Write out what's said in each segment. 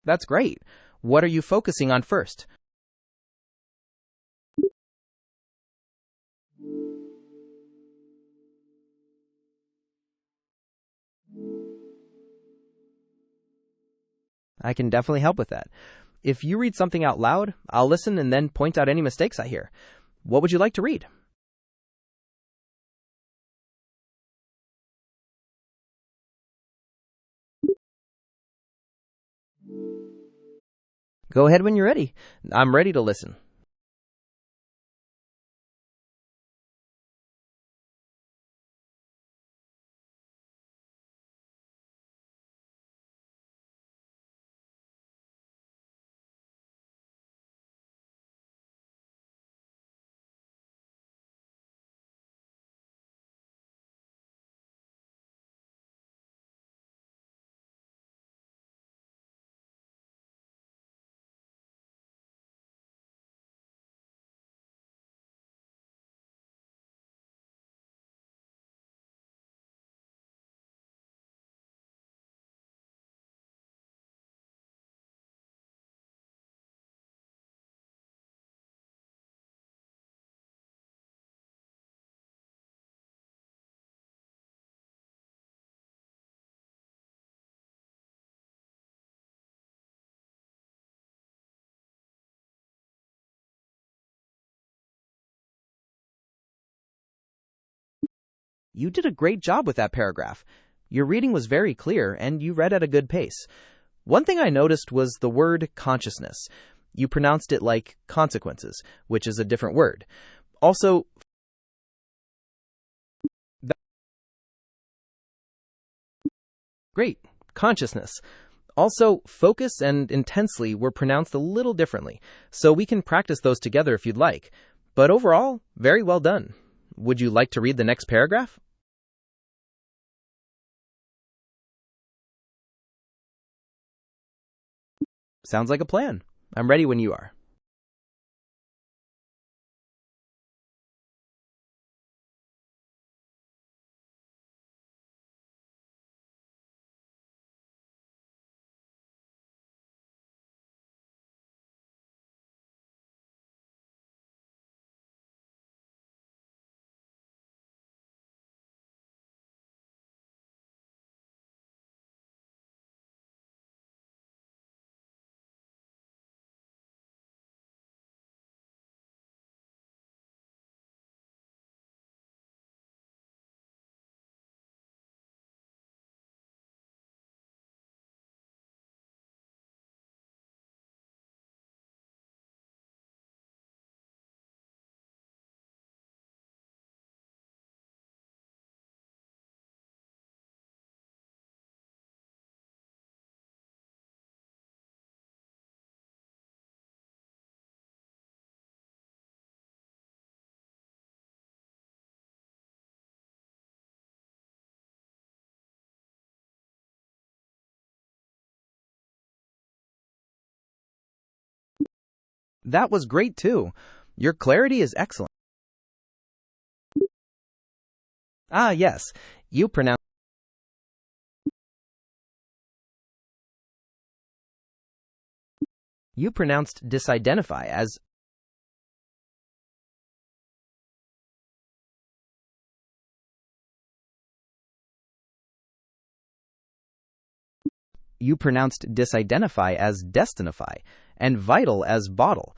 That's great. What are you focusing on first? I can definitely help with that. If you read something out loud, I'll listen and then point out any mistakes I hear. What would you like to read? Go ahead when you're ready. I'm ready to listen. You did a great job with that paragraph. Your reading was very clear, and you read at a good pace. One thing I noticed was the word consciousness. You pronounced it like consequences, which is a different word. Also, great, consciousness. Also, focus and intensely were pronounced a little differently, so we can practice those together if you'd like. But overall, very well done. Would you like to read the next paragraph? Sounds like a plan. I'm ready when you are. That was great too. Your clarity is excellent. Ah, yes. You pronounced you pronounced disidentify as you pronounced disidentify as destinify and vital as bottle.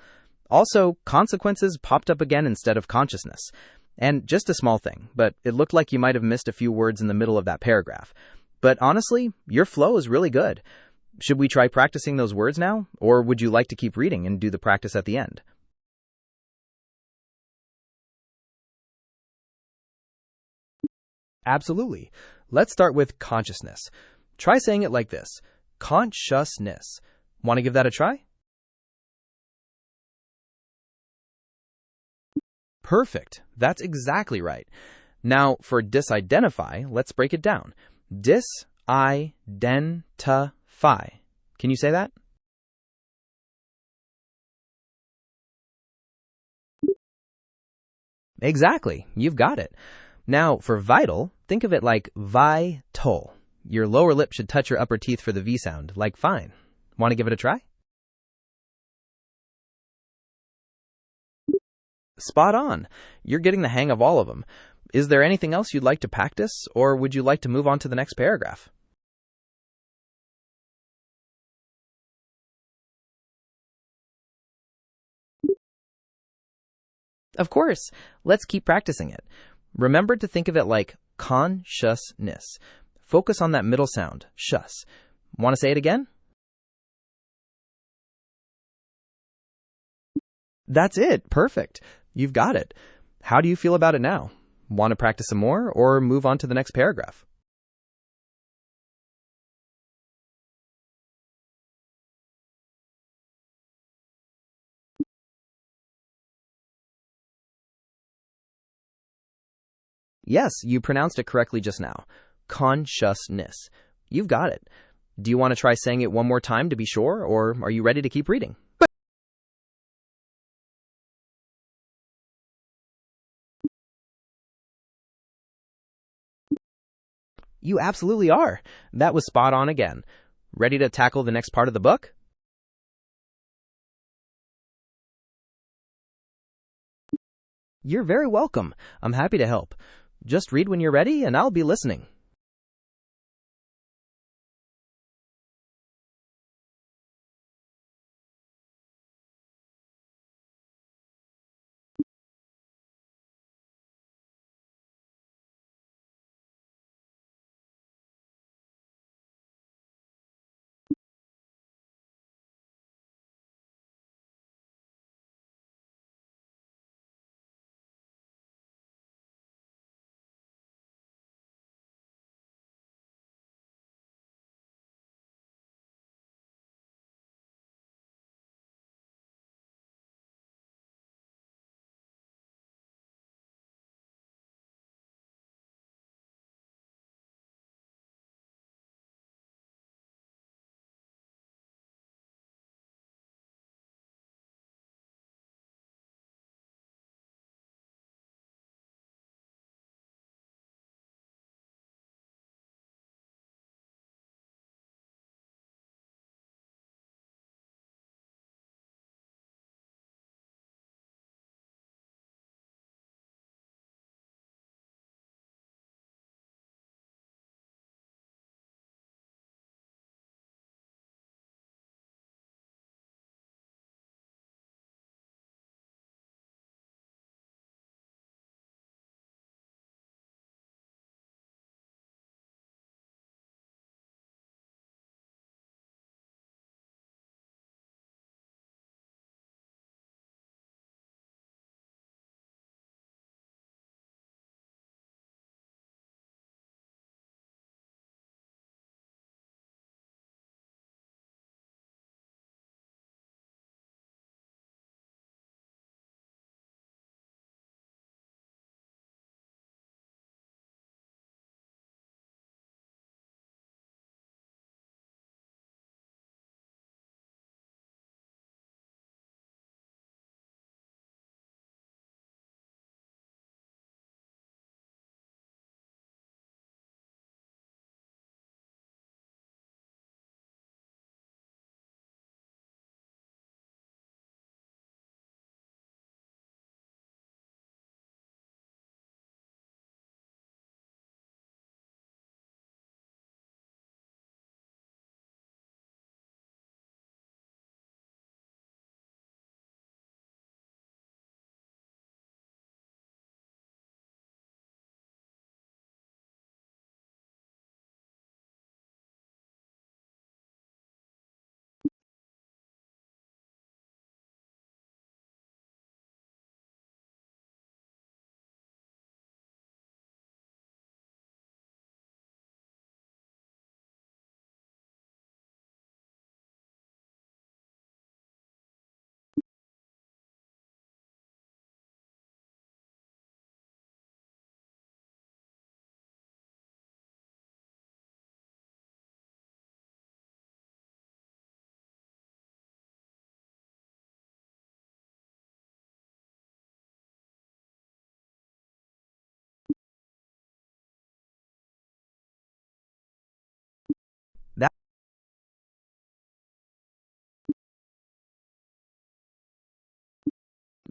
Also, consequences popped up again instead of consciousness. And just a small thing, but it looked like you might have missed a few words in the middle of that paragraph. But honestly, your flow is really good. Should we try practicing those words now, or would you like to keep reading and do the practice at the end? Absolutely. Let's start with consciousness. Try saying it like this. Consciousness. Want to give that a try? Perfect. That's exactly right. Now, for disidentify, let's break it down. Disidentify. Can you say that? Exactly. You've got it. Now, for vital, think of it like vital. Your lower lip should touch your upper teeth for the V sound, like fine. Want to give it a try? Spot on. You're getting the hang of all of them. Is there anything else you'd like to practice, or would you like to move on to the next paragraph? Of course. Let's keep practicing it. Remember to think of it like consciousness. Focus on that middle sound, shus. Want to say it again? That's it. Perfect. You've got it. How do you feel about it now? Want to practice some more or move on to the next paragraph? Yes, you pronounced it correctly just now. Consciousness. You've got it. Do you want to try saying it one more time to be sure, or are you ready to keep reading? You absolutely are. That was spot on again. Ready to tackle the next part of the book? You're very welcome. I'm happy to help. Just read when you're ready, and I'll be listening.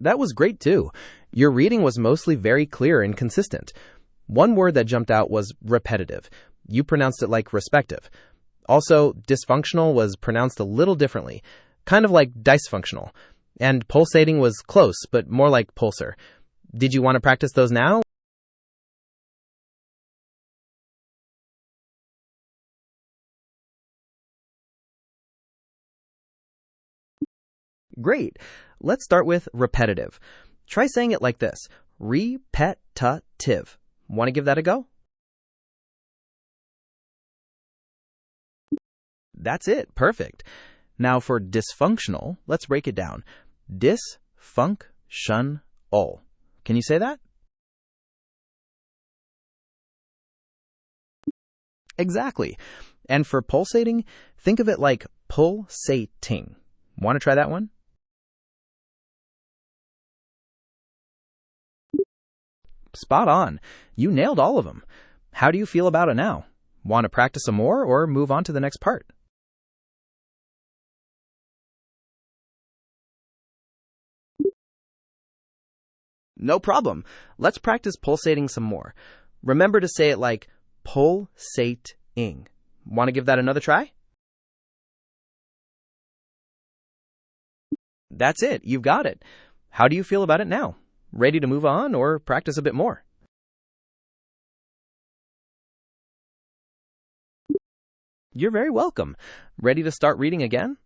That was great too. Your reading was mostly very clear and consistent. One word that jumped out was repetitive. You pronounced it like respective. Also, dysfunctional was pronounced a little differently, kind of like dysfunctional. And pulsating was close, but more like pulsar. Did you want to practice those now? Great. Let's start with repetitive. Try saying it like this. Repetitive. Want to give that a go? That's it. Perfect. Now for dysfunctional, let's break it down. Dysfunctional. Can you say that? Exactly. And for pulsating, think of it like pulsating. Want to try that one? Spot on. You nailed all of them. How do you feel about it now? Want to practice some more or move on to the next part? No problem. Let's practice pulsating some more. Remember to say it like pulsating. Want to give that another try? That's it. You've got it. How do you feel about it now? Ready to move on or practice a bit more? You're very welcome. Ready to start reading again?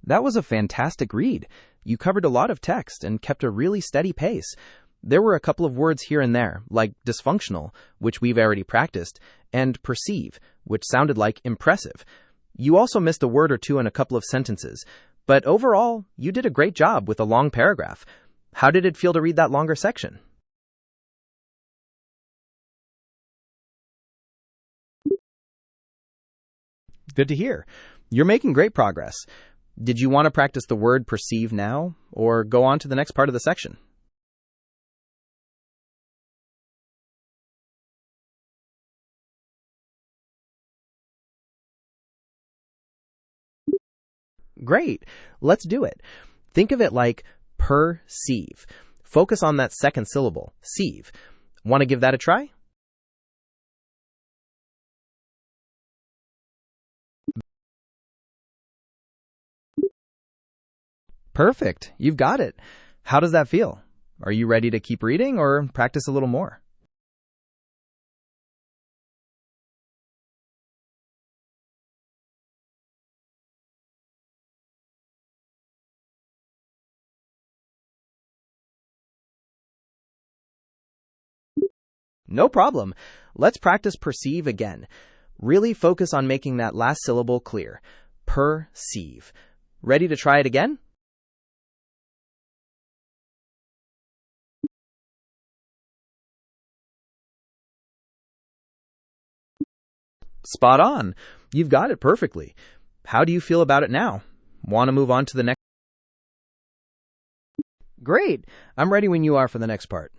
That was a fantastic read. You covered a lot of text and kept a really steady pace. There were a couple of words here and there, like dysfunctional, which we've already practiced, and perceive, which sounded like impressive. You also missed a word or two in a couple of sentences, but overall, you did a great job with a long paragraph. How did it feel to read that longer section? Good to hear. You're making great progress. Did you want to practice the word perceive now, or go on to the next part of the section? Great. Let's do it. Think of it like perceive. Focus on that second syllable, sieve. Want to give that a try? Perfect. You've got it. How does that feel? Are you ready to keep reading or practice a little more? No problem. Let's practice perceive again. Really focus on making that last syllable clear. Perceive. Ready to try it again? Spot on. You've got it perfectly. How do you feel about it now? Want to move on to the next? Great. I'm ready when you are for the next part.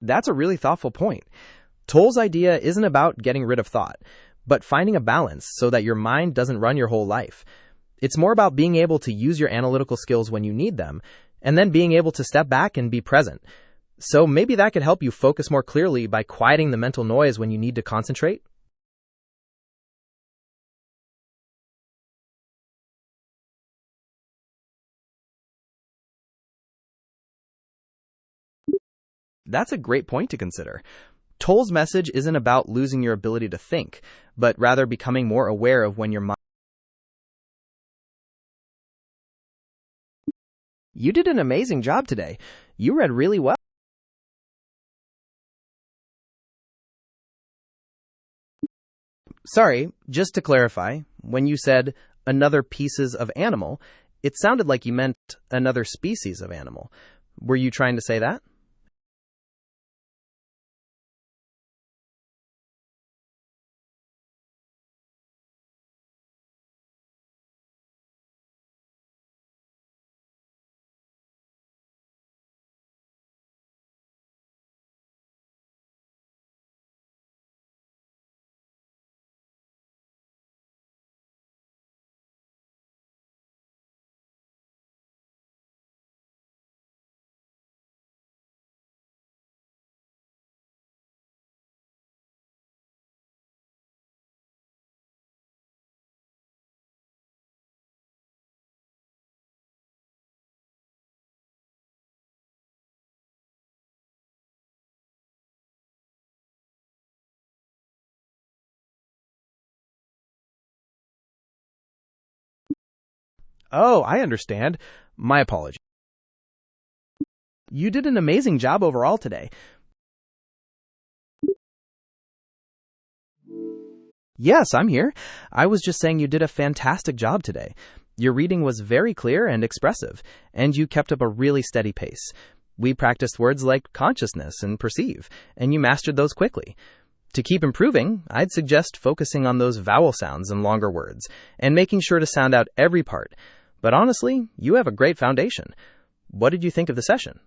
That's a really thoughtful point. Toll's idea isn't about getting rid of thought, but finding a balance so that your mind doesn't run your whole life. It's more about being able to use your analytical skills when you need them, and then being able to step back and be present. So maybe that could help you focus more clearly by quieting the mental noise when you need to concentrate. That's a great point to consider. Toll's message isn't about losing your ability to think, but rather becoming more aware of when your mind. You did an amazing job today. You read really well. Sorry, just to clarify, when you said another pieces of animal, it sounded like you meant another species of animal. Were you trying to say that? Oh, I understand. My apologies. You did an amazing job overall today. Yes, I'm here. I was just saying you did a fantastic job today. Your reading was very clear and expressive, and you kept up a really steady pace. We practiced words like consciousness and perceive, and you mastered those quickly. To keep improving, I'd suggest focusing on those vowel sounds and longer words, and making sure to sound out every part. But honestly, you have a great foundation. What did you think of the session?